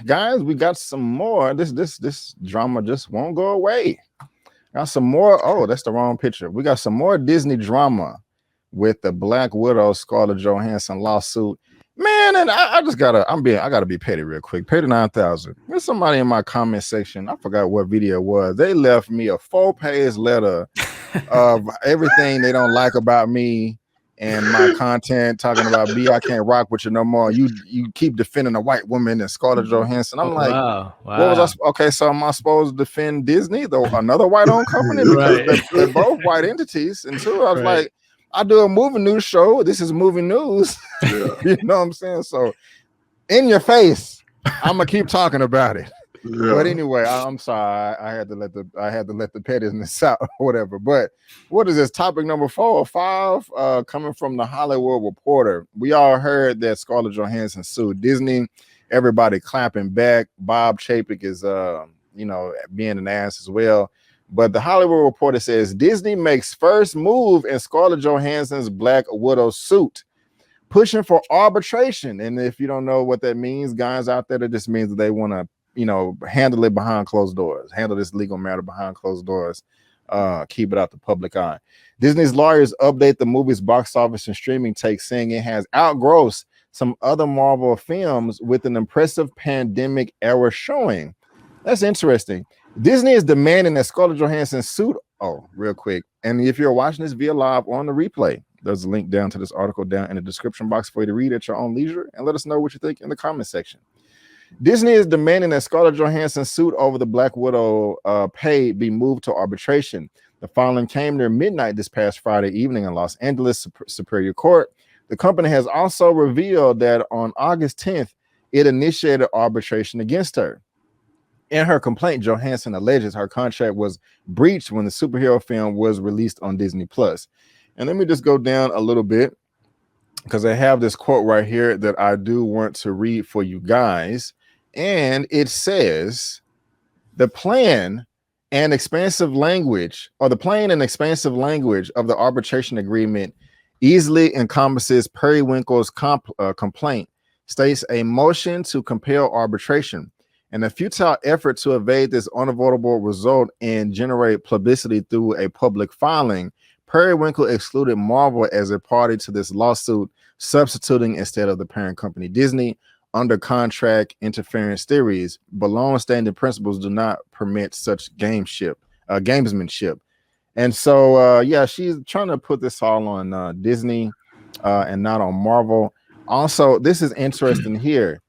guys, we got some more. This drama just won't go away. Got some more. Oh, that's the wrong picture. We got some more Disney drama with the Black Widow Scarlett Johansson lawsuit. Man, and I gotta be petty real quick. Petty 9,000. There's somebody in my comment section. I forgot what video it was. They left me a 4-page letter of everything they don't like about me and my content, talking about B, I can't rock with you no more. You keep defending a white woman and Scarlett Johansson. I'm like, wow. What was I? Okay, so am I supposed to defend Disney, though another white-owned company? Because they're both white entities. And two, I was like, I do a movie news show. This is movie news. You know what I'm saying? So in your face, I'm gonna keep talking about it. Yeah. But anyway, I'm sorry. I had to let the pettiness out or whatever. But what is this? Topic number 4 or 5? Coming from the Hollywood Reporter. We all heard that Scarlett Johansson sued Disney. Everybody clapping back. Bob Chapek is being an ass as well. But the Hollywood Reporter says Disney makes first move in Scarlett Johansson's Black Widow suit, pushing for arbitration. And if you don't know what that means, guys out there, that just means that they want to handle it behind closed doors, handle this legal matter behind closed doors, keep it out the public eye. Disney's lawyers update the movie's box office and streaming take, saying it has outgrossed some other Marvel films with an impressive pandemic era showing. That's interesting. Disney is demanding that Scarlett Johansson suit. Oh, real quick. And if you're watching this via live on the replay, there's a link down to this article down in the description box for you to read at your own leisure, and let us know what you think in the comment section. Disney is demanding that Scarlett Johansson's suit over the Black Widow pay be moved to arbitration. The filing came near midnight this past Friday evening in Los Angeles Superior Court. The company has also revealed that on August 10th, it initiated arbitration against her. In her complaint, Johansson alleges her contract was breached when the superhero film was released on Disney+. And let me just go down a little bit, because I have this quote right here that I do want to read for you guys. And it says, the plain and expansive language of the arbitration agreement easily encompasses Periwinkle's complaint, states a motion to compel arbitration, and a futile effort to evade this unavoidable result and generate publicity through a public filing. Periwinkle excluded Marvel as a party to this lawsuit, substituting instead of the parent company Disney under contract interference theories, but long-standing principles do not permit such gamesmanship. And so, she's trying to put this all on Disney and not on Marvel. Also, this is interesting here.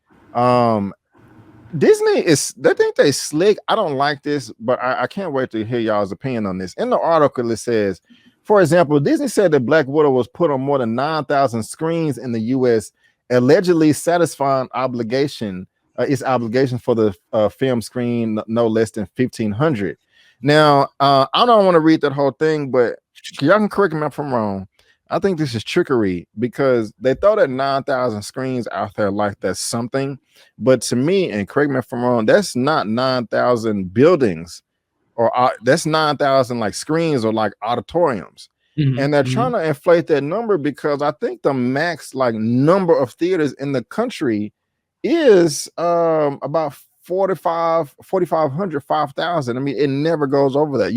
Disney they think they slick. I don't like this, but I can't wait to hear y'all's opinion on this. In the article, it says, for example, Disney said that Black Widow was put on more than 9,000 screens in the U.S., allegedly satisfying its obligation for the film screen no less than 1,500. Now, I don't want to read that whole thing, but y'all can correct me if I'm wrong. I think this is trickery, because they throw that 9,000 screens out there like that's something. But to me, and correct me if I'm wrong, that's not 9,000 buildings, or that's 9,000 like screens or like auditoriums. And they're trying to inflate that number, because I think the max like number of theaters in the country is about 4,500, 5,000. I mean, it never goes over that.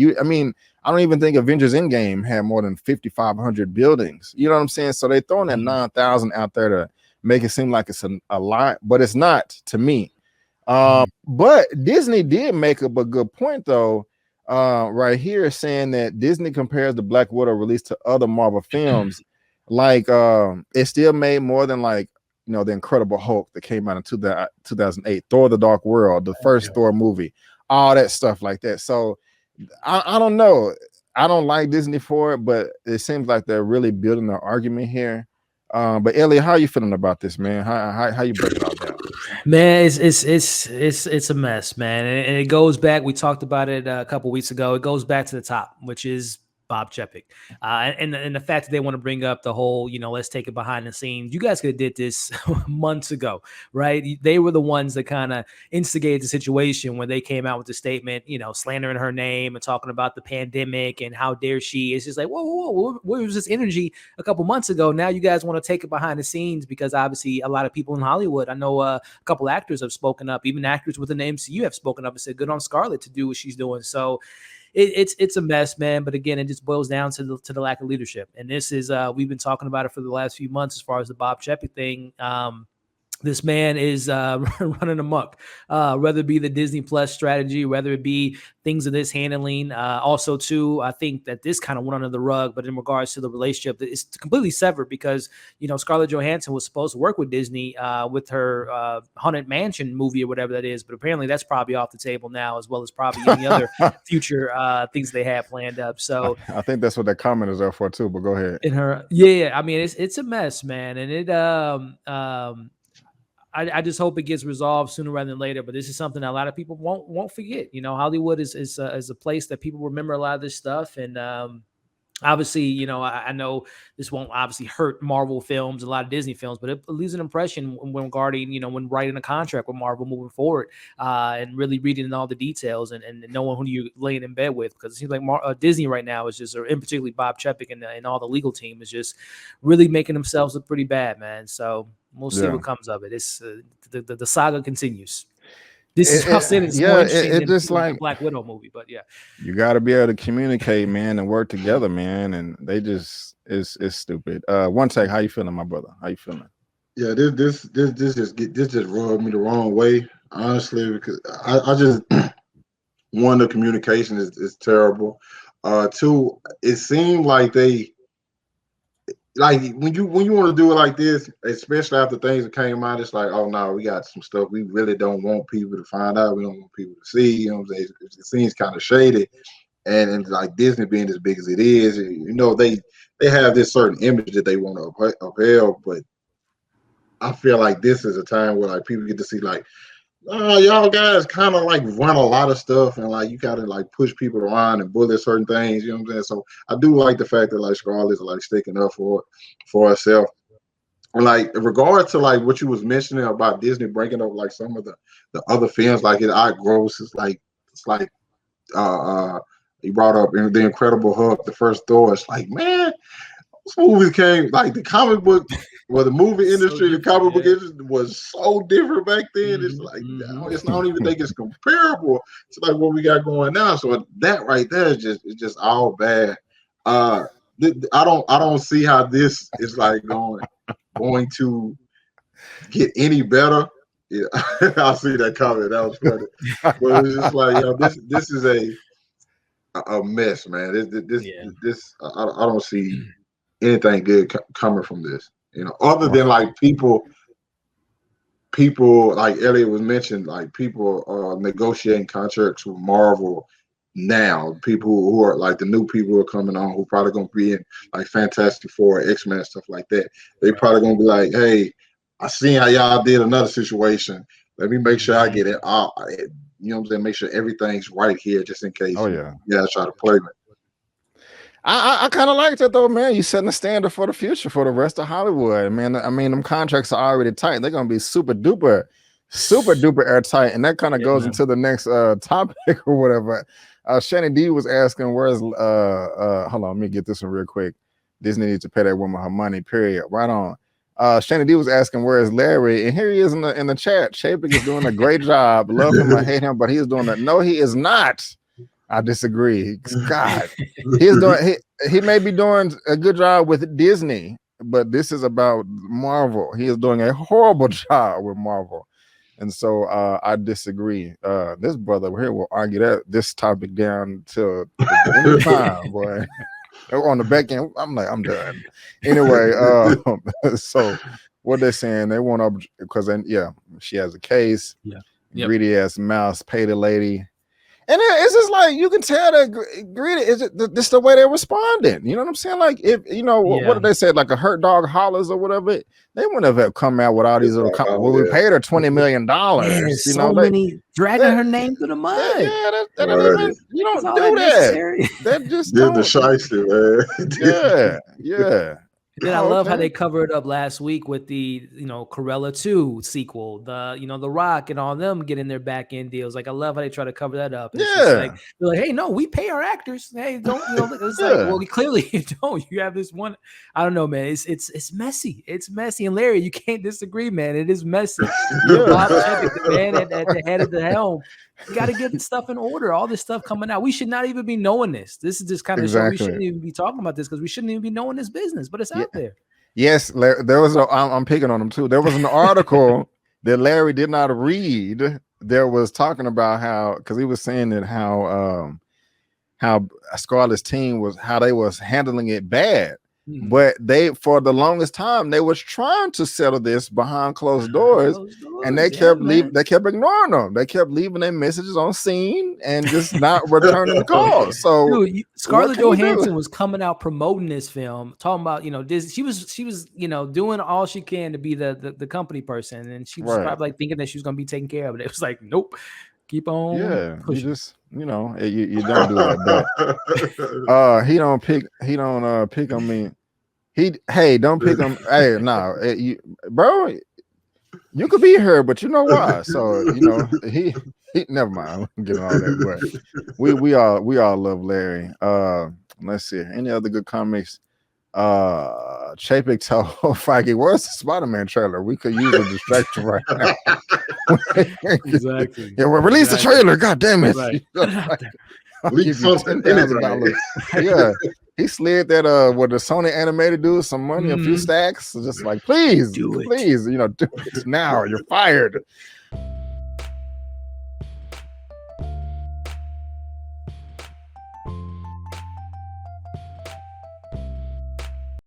I don't even think Avengers Endgame had more than 5,500 buildings. You know what I'm saying? So they're throwing that 9,000 out there to make it seem like it's a lot, but it's not to me. But Disney did make up a good point though, right here, saying that Disney compares the Black Widow release to other Marvel films. Like it still made more than like, the Incredible Hulk that came out in 2008, Thor: The Dark World, the first Thor movie, all that stuff like that. So I don't know. I don't like Disney for it, but it seems like they're really building their argument here. But Elliot, how are you feeling about this, man? How you break it all down? Man, it's a mess, man, and it goes back. We talked about it a couple weeks ago. It goes back to the top, which is Bob Chapek. And the fact that they want to bring up the whole, let's take it behind the scenes. You guys could have did this months ago, right? They were the ones that kind of instigated the situation when they came out with the statement, slandering her name and talking about the pandemic and how dare she. It's just like, whoa, where was this energy a couple months ago? Now you guys want to take it behind the scenes because obviously a lot of people in Hollywood, I know a couple actors have spoken up, even actors within the MCU have spoken up and said, good on Scarlett to do what she's doing. So it's a mess, man. But again, it just boils down to the lack of leadership. And this is we've been talking about it for the last few months as far as the Bob Chapek thing. This man is running amok, whether it be the Disney Plus strategy, whether it be things of this handling. Also, too, I think that this kind of went under the rug, but in regards to the relationship, it's completely severed because, Scarlett Johansson was supposed to work with Disney with her Haunted Mansion movie or whatever that is, but apparently that's probably off the table now, as well as probably any other future things they have planned up. So I think that's what that comment is there for, too, but go ahead. I mean, it's a mess, man. And it, I just hope it gets resolved sooner rather than later. But this is something that a lot of people won't forget. Hollywood is a place that people remember a lot of this stuff. And obviously, I know this won't obviously hurt Marvel films, a lot of Disney films, but it leaves an impression when regarding, when writing a contract with Marvel moving forward and really reading all the details and knowing who you're laying in bed with. Because it seems like Disney right now is just, or in particularly Bob Chapek and all the legal team is just really making themselves look pretty bad, man. So we'll see what comes of it. It's the saga continues. This is how it's more interesting just than like the Black Widow movie, but yeah, you got to be able to communicate, man, and work together, man. And they just it's stupid. One take, how you feeling, my brother? How you feeling? Yeah, this just rubbed me the wrong way, honestly, because I just one, the communication is terrible. Two, it seemed like they. Like when you want to do it like this, especially after things that came out, it's like, oh no, we got some stuff we really don't want people to find out. We don't want people to see. You know what I'm saying? It seems kind of shady, and like Disney being as big as it is, they have this certain image that they want to upheld. But I feel like this is a time where like people get to see like, y'all guys kind of like run a lot of stuff and like you gotta like push people around and bully certain things, you know what I'm saying? So I do like the fact that like Scarlett is like sticking up for herself. And like in regard to like what you was mentioning about Disney breaking up like some of the other films, like it outgrows, it's like he brought up the Incredible Hulk, the first Thor. It's like, man, this movie came like the comic book. Well, the movie industry, the comic book industry was so different back then. It's like I don't even think it's comparable to like what we got going now. So that right there is just all bad. I don't see how this is like going to get any better. Yeah, I see that comment. That was funny. But it's just like, this is a mess, man. This I don't see anything good coming from this. Other than like people like Elliot was mentioned, like people negotiating contracts with Marvel now. People who are like the new people who are coming on, who probably gonna be in like Fantastic Four, X-Men, stuff like that. They probably gonna be like, hey, I seen how y'all did another situation. Let me make sure I get it. You know what I'm saying? Make sure everything's right here, just in case. Oh yeah, try to play me. I kind of liked it though, man. You setting the standard for the future for the rest of Hollywood, man. I mean, them contracts are already tight. They're gonna be super duper airtight, and that kind of goes into the next topic or whatever. Shannon D was asking, "Where's hold on, let me get this one real quick. Disney needs to pay that woman her money. Period. Right on." Shannon D was asking, "Where is Larry?" And here he is in the chat. Chapek is doing a great job. Love him or hate him, but he is doing that. No, he is not. I disagree. God, he may be doing a good job with Disney, but this is about Marvel. He is doing a horrible job with Marvel, and so I disagree. This brother here will argue this topic down till the end of time, boy. On the back end, I'm done. Anyway, so what they're saying, they want to because she has a case. Yeah. Greedy ass mouse, pay the lady. And it's just like you can tell that greedy is just the way they're responding. You know what I'm saying? Like if what did they say? Like a hurt dog hollers or whatever. They wouldn't have come out with all these little. Well, we paid her $20 million. You know, many dragging her name through the mud. Yeah, you don't do that. That just the shiesty, man. Yeah. And then I love how they covered up last week with the Cruella 2 sequel, the Rock and all them getting their back end deals. Like I love how they try to cover that up. It's they're like, hey, no, we pay our actors. Hey, don't it's like, well, clearly you don't. You have this one. I don't know, man. It's messy. It's messy. And Larry, you can't disagree, man. It is messy. Bob Chapek, the man at the head of the helm. You got to get stuff in order. All this stuff coming out. We should not even be knowing this. This is just kind of show we shouldn't even be talking about this because we shouldn't even be knowing this business, but it's out there. Yes, there was I'm picking on him too. There was an article that Larry did not read. There was talking about how, because he was saying that how Scarlett's team was, how they was handling it bad. But they, for the longest time, they was trying to settle this behind closed doors, and they kept they kept ignoring them. They kept leaving their messages on scene and just not returning the calls. So Scarlett Johansson was coming out promoting this film, talking about Disney. She was doing all she can to be the company person, and she was probably like thinking that she was going to be taken care of. But it was like, nope. Keep on. Pushing. You just you don't do that. But he don't pick on me. Don't pick on. Hey, no, bro. You could be here, but you know why? So he never mind. I'm getting all that. But we all love Larry. Let's see. Any other good comics? Chapek told Frankey, where's the Spider-Man trailer? We could use a distraction right now. Exactly. Yeah, well, release the trailer. God damn it. Right. Leave something in it. Yeah. He slid that what the Sony animated dude some money, a few stacks. Just like, please, do it now. You're fired.